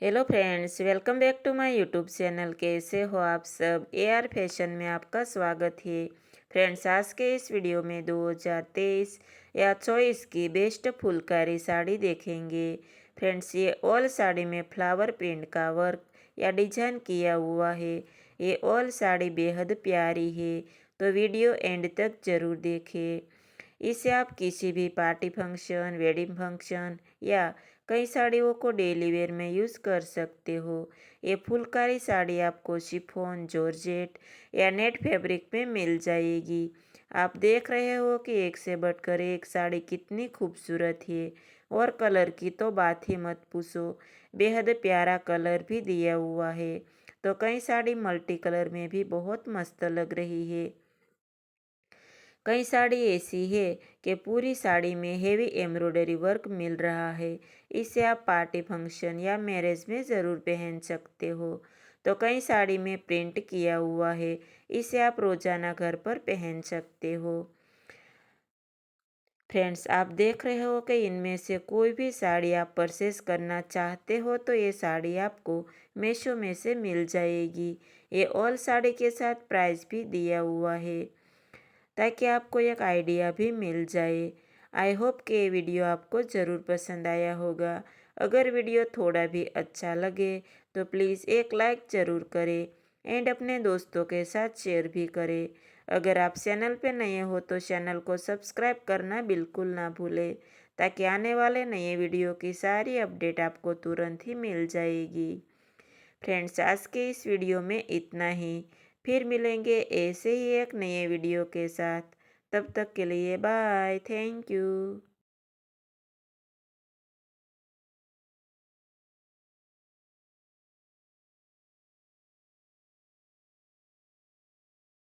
Hello friends, welcome back to my YouTube channel. कैसे हो आप सब? एआर फैशन में आपका स्वागत है। फ्रेंड्स, आज के इस वीडियो में 2023 या 24 की बेस्ट फुलकारी साड़ी देखेंगे। फ्रेंड्स, ये ऑल साड़ी में फ्लावर प्रिंट का वर्क या डिजाइन किया हुआ है। ये ऑल साड़ी बेहद प्यारी है, तो वीडियो एंड तक ज़रूर देखें। इसे आप किसी भी पार्टी फंक्शन, वेडिंग फंक्शन या कई साड़ियों को डेली वेयर में यूज़ कर सकते हो। ये फुलकारी साड़ी आपको शिफॉन, जॉर्जेट या नेट फैब्रिक में मिल जाएगी। आप देख रहे हो कि एक से बढ़कर एक साड़ी कितनी खूबसूरत है, और कलर की तो बात ही मत पूछो। बेहद प्यारा कलर भी दिया हुआ है, तो कई साड़ी मल्टी कलर में भी बहुत मस्त लग रही है। कई साड़ी ऐसी है कि पूरी साड़ी में हेवी एम्ब्रॉयडरी वर्क मिल रहा है। इसे आप पार्टी फंक्शन या मैरिज में ज़रूर पहन सकते हो। तो कई साड़ी में प्रिंट किया हुआ है, इसे आप रोज़ाना घर पर पहन सकते हो। फ्रेंड्स, आप देख रहे हो कि इनमें से कोई भी साड़ी आप परचेस करना चाहते हो तो ये साड़ी आपको मीशो में से मिल जाएगी। ये ऑल साड़ी के साथ प्राइस भी दिया हुआ है, ताकि आपको एक आइडिया भी मिल जाए। आई होप कि ये वीडियो आपको ज़रूर पसंद आया होगा। अगर वीडियो थोड़ा भी अच्छा लगे तो प्लीज़ एक लाइक ज़रूर करें एंड अपने दोस्तों के साथ शेयर भी करें। अगर आप चैनल पे नए हो तो चैनल को सब्सक्राइब करना बिल्कुल ना भूलें, ताकि आने वाले नए वीडियो की सारी अपडेट आपको तुरंत ही मिल जाएगी। फ्रेंड्स, आज के इस वीडियो में इतना ही। फिर मिलेंगे ऐसे ही एक नए वीडियो के साथ। तब तक के लिए बाय, थैंक यू।